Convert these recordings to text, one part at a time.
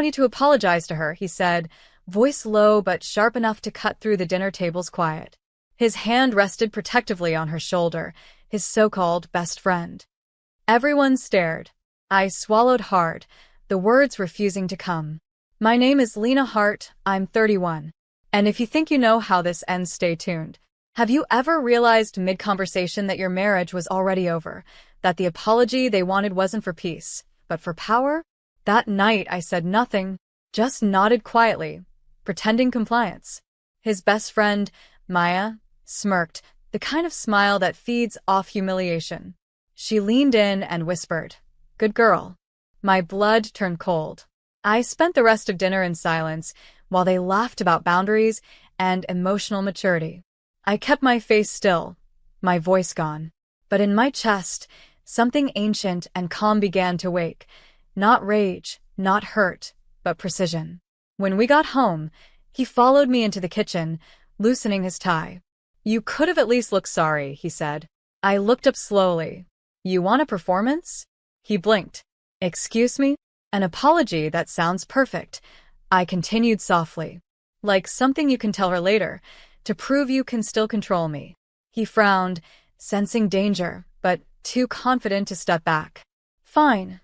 me to apologize to her, he said, voice low but sharp enough to cut through the dinner table's quiet. His hand rested protectively on her shoulder, his so-called best friend. Everyone stared. I swallowed hard, the words refusing to come. My name is Lena Hart, I'm 31. And if you think you know how this ends, stay tuned. Have you ever realized mid-conversation that your marriage was already over, that the apology they wanted wasn't for peace, but for power? That night I said nothing, just nodded quietly, pretending compliance. His best friend, Maya, smirked, the kind of smile that feeds off humiliation. She leaned in and whispered, "Good girl." My blood turned cold. I spent the rest of dinner in silence while they laughed about boundaries and emotional maturity. I kept my face still, my voice gone. But in my chest, something ancient and calm began to wake. Not rage, not hurt, but precision. When we got home, he followed me into the kitchen, loosening his tie. "You could have at least looked sorry," he said. I looked up slowly. "You want a performance?" He blinked. "Excuse me? An apology that sounds perfect." I continued softly. "Like something you can tell her later, to prove you can still control me." He frowned, sensing danger, but too confident to step back. "Fine,"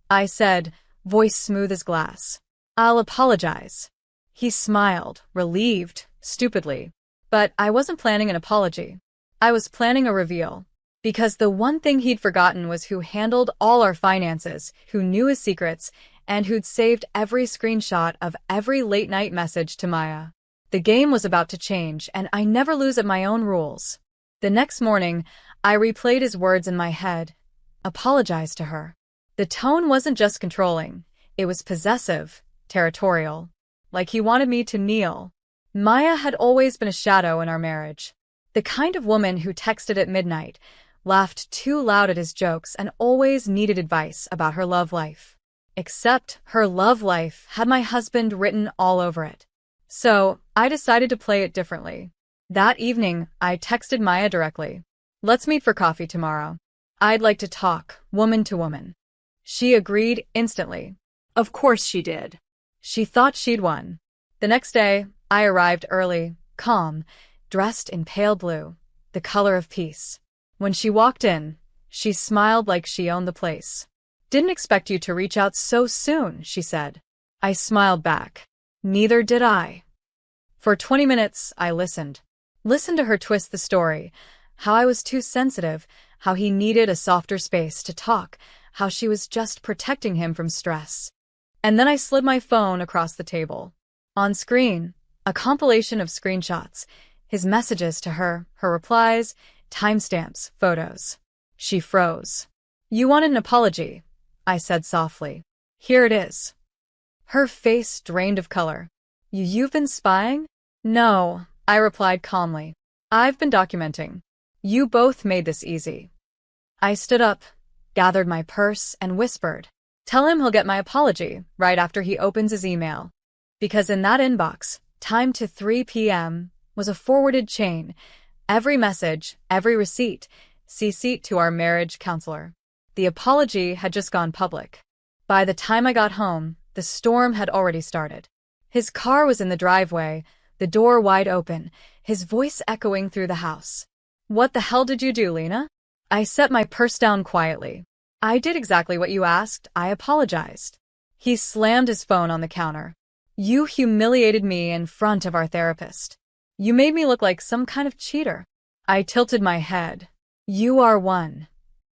I said, voice smooth as glass. "I'll apologize." He smiled, relieved, stupidly. But I wasn't planning an apology. I was planning a reveal. Because the one thing he'd forgotten was who handled all our finances, who knew his secrets, and who'd saved every screenshot of every late-night message to Maya. The game was about to change, and I never lose at my own rules. The next morning, I replayed his words in my head. Apologize to her. The tone wasn't just controlling. It was possessive, territorial. Like he wanted me to kneel. Maya had always been a shadow in our marriage. The kind of woman who texted at midnight, laughed too loud at his jokes, and always needed advice about her love life. Except her love life had my husband written all over it. So, I decided to play it differently. That evening, I texted Maya directly. "Let's meet for coffee tomorrow. I'd like to talk, woman to woman." She agreed instantly. Of course she did. She thought she'd won. The next day, I arrived early, calm, dressed in pale blue, the color of peace. When she walked in, she smiled like she owned the place. "Didn't expect you to reach out so soon," she said. I smiled back. Neither did I. For 20 minutes, I listened. Listened to her twist the story, how I was too sensitive, how he needed a softer space to talk, how she was just protecting him from stress. And then I slid my phone across the table. On screen, a compilation of screenshots, his messages to her, her replies, timestamps, photos. She froze. "You wanted an apology," I said softly. "Here it is." Her face drained of color. You've been spying?" "No," I replied calmly. "I've been documenting. You both made this easy." I stood up, gathered my purse, and whispered, "Tell him he'll get my apology right after he opens his email." Because in that inbox, timed to 3 p.m., was a forwarded chain. Every message, every receipt, CC'd to our marriage counselor. The apology had just gone public. By the time I got home, the storm had already started. His car was in the driveway, the door wide open, his voice echoing through the house. "What the hell did you do, Lena?" I set my purse down quietly. "I did exactly what you asked. I apologized." He slammed his phone on the counter. "You humiliated me in front of our therapist. You made me look like some kind of cheater." I tilted my head. "You are one."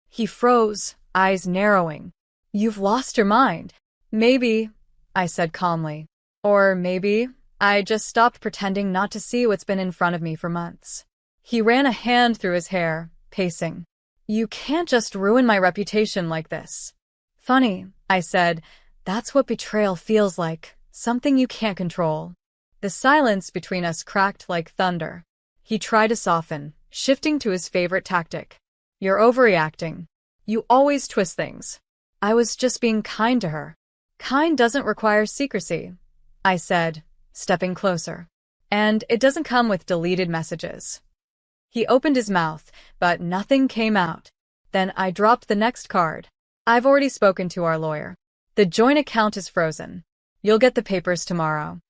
He froze, eyes narrowing. "You've lost your mind." "Maybe," I said calmly. "Or maybe I just stopped pretending not to see what's been in front of me for months." He ran a hand through his hair, pacing. "You can't just ruin my reputation like this." "Funny," I said. "That's what betrayal feels like, something you can't control." The silence between us cracked like thunder. He tried to soften, shifting to his favorite tactic. "You're overreacting. You always twist things." I was just being kind to her. "Kind doesn't require secrecy," I said, stepping closer. "And it doesn't come with deleted messages." He opened his mouth, but nothing came out. Then I dropped the next card. "I've already spoken to our lawyer. The joint account is frozen." You'll get the papers tomorrow.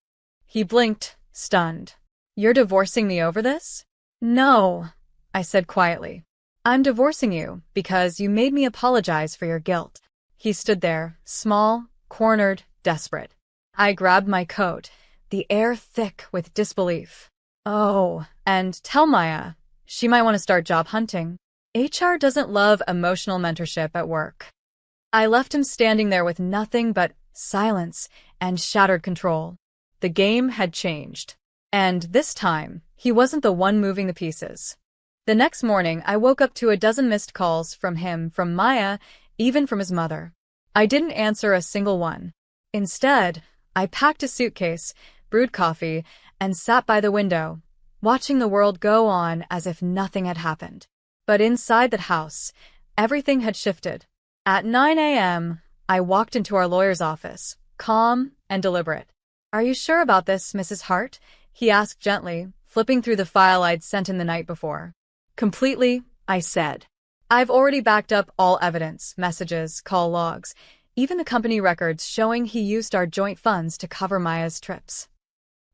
He blinked, stunned. You're divorcing me over this? No, I said quietly. I'm divorcing you because you made me apologize for your guilt. He stood there, small, cornered, desperate. I grabbed my coat, the air thick with disbelief. Oh, and tell Maya. She might want to start job hunting. HR doesn't love emotional mentorship at work. I left him standing there with nothing but silence and shattered control. The game had changed. And this time, he wasn't the one moving the pieces. The next morning, I woke up to a dozen missed calls from him, from Maya, even from his mother. I didn't answer a single one. Instead, I packed a suitcase, brewed coffee, and sat by the window, watching the world go on as if nothing had happened. But inside that house, everything had shifted. At 9 a.m., I walked into our lawyer's office, calm and deliberate. Are you sure about this, Mrs. Hart? He asked gently, flipping through the file I'd sent in the night before. Completely, I said. I've already backed up all evidence, messages, call logs, even the company records showing he used our joint funds to cover Maya's trips.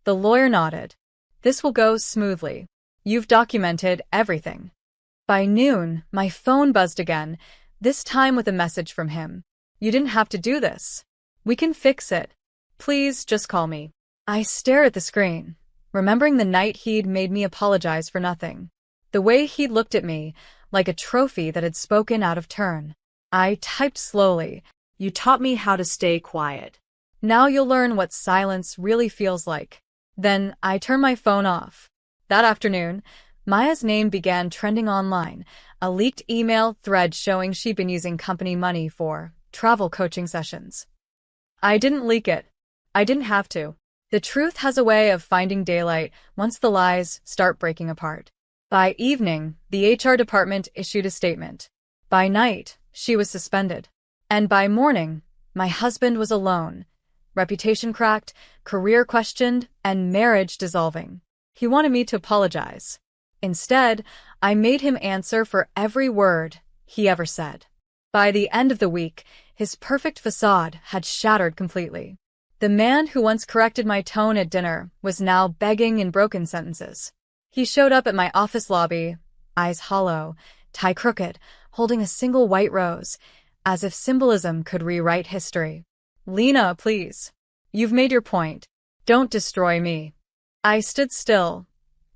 The lawyer nodded. This will go smoothly. You've documented everything. By noon, my phone buzzed again, this time with a message from him. You didn't have to do this. We can fix it. Please just call me. I stared at the screen, remembering the night he'd made me apologize for nothing. The way he'd looked at me, like a trophy that had spoken out of turn. I typed slowly. You taught me how to stay quiet. Now you'll learn what silence really feels like. Then I turned my phone off. That afternoon, Maya's name began trending online, a leaked email thread showing she'd been using company money for travel coaching sessions. I didn't leak it. I didn't have to. The truth has a way of finding daylight once the lies start breaking apart. By evening, the HR department issued a statement. By night, she was suspended. And by morning, my husband was alone. Reputation cracked, career questioned, and marriage dissolving. He wanted me to apologize. Instead, I made him answer for every word he ever said. By the end of the week, his perfect facade had shattered completely. The man who once corrected my tone at dinner was now begging in broken sentences. He showed up at my office lobby, eyes hollow, tie crooked, holding a single white rose, as if symbolism could rewrite history. Lena, please. You've made your point. Don't destroy me. I stood still,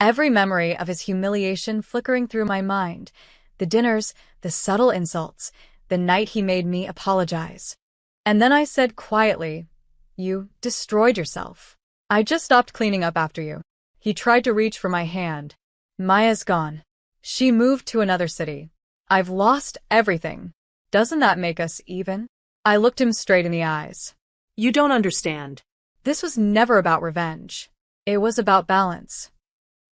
every memory of his humiliation flickering through my mind. The dinners, the subtle insults, the night he made me apologize. And then I said quietly, You destroyed yourself. I just stopped cleaning up after you. He tried to reach for my hand. Maya's gone. She moved to another city. I've lost everything. Doesn't that make us even? I looked him straight in the eyes. You don't understand. This was never about revenge. It was about balance.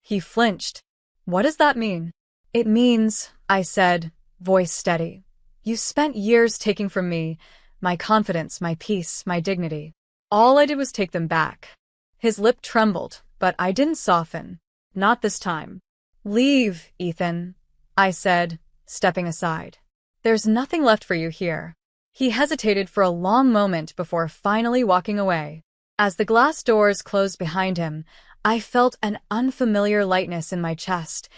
He flinched. What does that mean? It means, I said, voice steady. You spent years taking from me my confidence, my peace, my dignity. All I did was take them back. His lip trembled, but I didn't soften. Not this time. Leave, Ethan, I said, stepping aside. There's nothing left for you here. He hesitated for a long moment before finally walking away. As the glass doors closed behind him, I felt an unfamiliar lightness in my chest.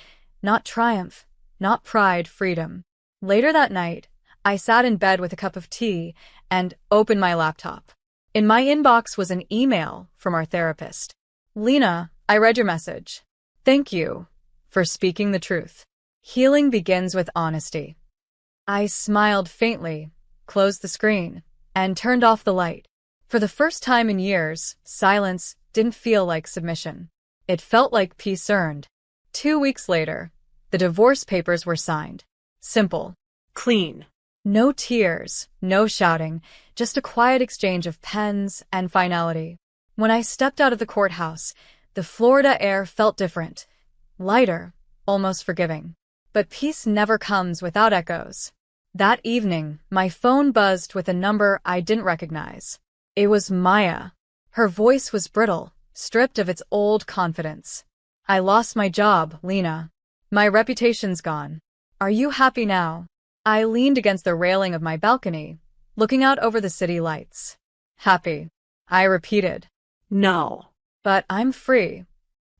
Not triumph, not pride, freedom. Later that night, I sat in bed with a cup of tea and opened my laptop. In my inbox was an email from our therapist. Lena, I read your message. Thank you for speaking the truth. Healing begins with honesty. I smiled faintly, closed the screen, and turned off the light. For the first time in years, silence didn't feel like submission. It felt like peace earned. 2 weeks later, the divorce papers were signed. Simple. Clean. No tears, no shouting, just a quiet exchange of pens and finality. When I stepped out of the courthouse, the Florida air felt different. Lighter, almost forgiving. But peace never comes without echoes. That evening, my phone buzzed with a number I didn't recognize. It was Maya. Her voice was brittle, stripped of its old confidence. I lost my job, Lena. My reputation's gone. Are you happy now? I leaned against the railing of my balcony, looking out over the city lights. Happy. I repeated. No. But I'm free.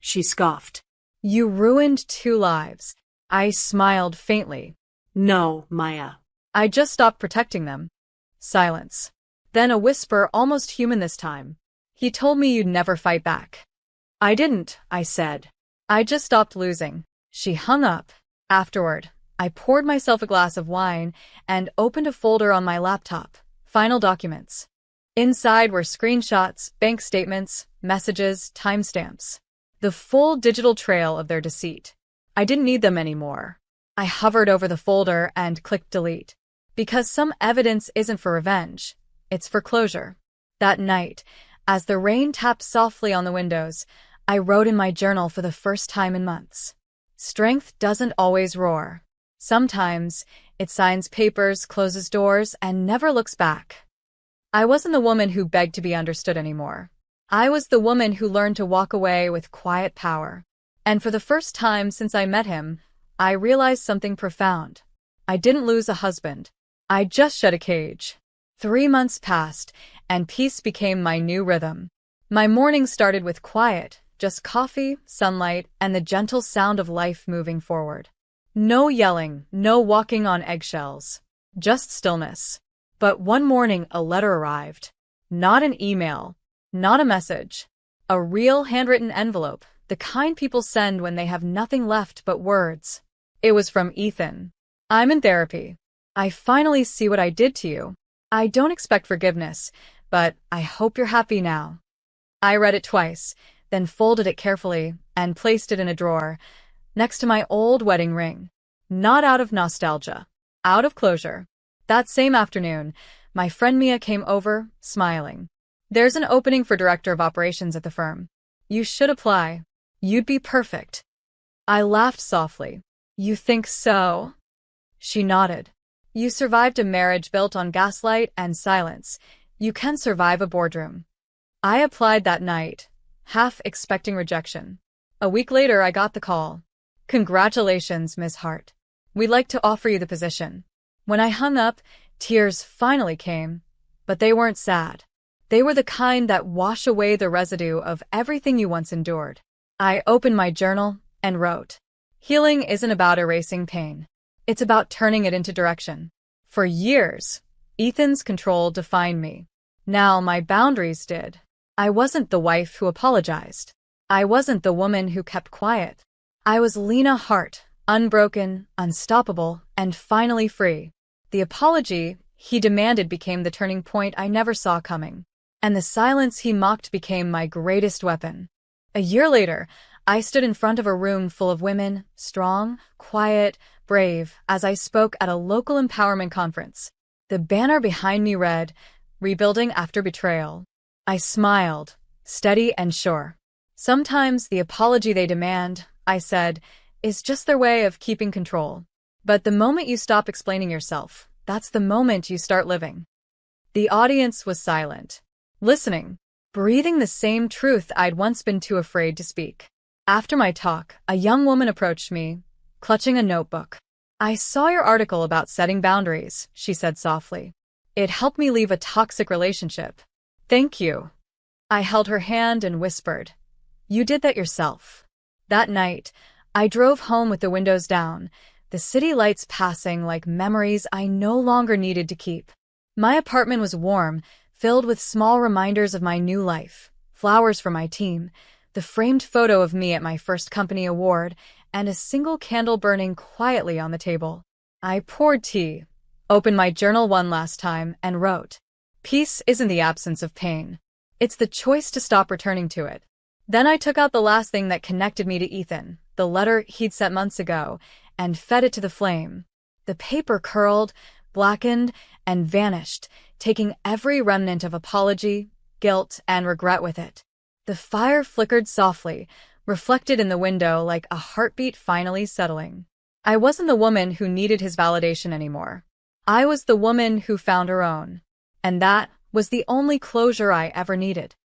She scoffed. You ruined 2 lives. I smiled faintly. No, Maya. I just stopped protecting them. Silence. Then a whisper, almost human this time. He told me you'd never fight back. I didn't, I said. I just stopped losing. She hung up. Afterward, I poured myself a glass of wine and opened a folder on my laptop. Final documents. Inside were screenshots, bank statements, messages, timestamps. The full digital trail of their deceit. I didn't need them anymore. I hovered over the folder and clicked delete. Because some evidence isn't for revenge. It's for closure. That night, as the rain tapped softly on the windows, I wrote in my journal for the first time in months. Strength doesn't always roar. Sometimes, it signs papers, closes doors, and never looks back. I wasn't the woman who begged to be understood anymore. I was the woman who learned to walk away with quiet power. And for the first time since I met him, I realized something profound. I didn't lose a husband. I just shed a cage. 3 months passed, and peace became my new rhythm. My mornings started with quiet, just coffee, sunlight, and the gentle sound of life moving forward. No yelling, no walking on eggshells. Just stillness. But one morning a letter arrived. Not an email. Not a message. A real handwritten envelope, the kind people send when they have nothing left but words. It was from Ethan. I'm in therapy. I finally see what I did to you. I don't expect forgiveness, but I hope you're happy now. I read it twice, then folded it carefully and placed it in a drawer, next to my old wedding ring. Not out of nostalgia. Out of closure. That same afternoon, my friend Mia came over, smiling. There's an opening for director of operations at the firm. You should apply. You'd be perfect. I laughed softly. You think so? She nodded. You survived a marriage built on gaslight and silence. You can survive a boardroom. I applied that night, half expecting rejection. A week later, I got the call. Congratulations, Ms. Hart. We'd like to offer you the position. When I hung up, tears finally came, but they weren't sad. They were the kind that wash away the residue of everything you once endured. I opened my journal and wrote, healing isn't about erasing pain. It's about turning it into direction. For years, Ethan's control defined me. Now my boundaries did. I wasn't the wife who apologized. I wasn't the woman who kept quiet. I was Lena Hart, unbroken, unstoppable, and finally free. The apology he demanded became the turning point I never saw coming. And the silence he mocked became my greatest weapon. A year later, I stood in front of a room full of women, strong, quiet, brave, as I spoke at a local empowerment conference. The banner behind me read, Rebuilding After Betrayal. I smiled, steady and sure. Sometimes the apology they demand, I said, is just their way of keeping control. But the moment you stop explaining yourself, that's the moment you start living. The audience was silent, listening, breathing the same truth I'd once been too afraid to speak. After my talk, a young woman approached me, clutching a notebook. I saw your article about setting boundaries, she said softly. It helped me leave a toxic relationship. Thank you. I held her hand and whispered, you did that yourself. That night, I drove home with the windows down, the city lights passing like memories I no longer needed to keep. My apartment was warm, filled with small reminders of my new life, flowers for my team, the framed photo of me at my first company award, and a single candle burning quietly on the table. I poured tea, opened my journal one last time, and wrote, peace isn't the absence of pain. It's the choice to stop returning to it. Then I took out the last thing that connected me to Ethan, the letter he'd sent months ago, and fed it to the flame. The paper curled, blackened, and vanished, taking every remnant of apology, guilt, and regret with it. The fire flickered softly, reflected in the window like a heartbeat finally settling. I wasn't the woman who needed his validation anymore. I was the woman who found her own. And that was the only closure I ever needed.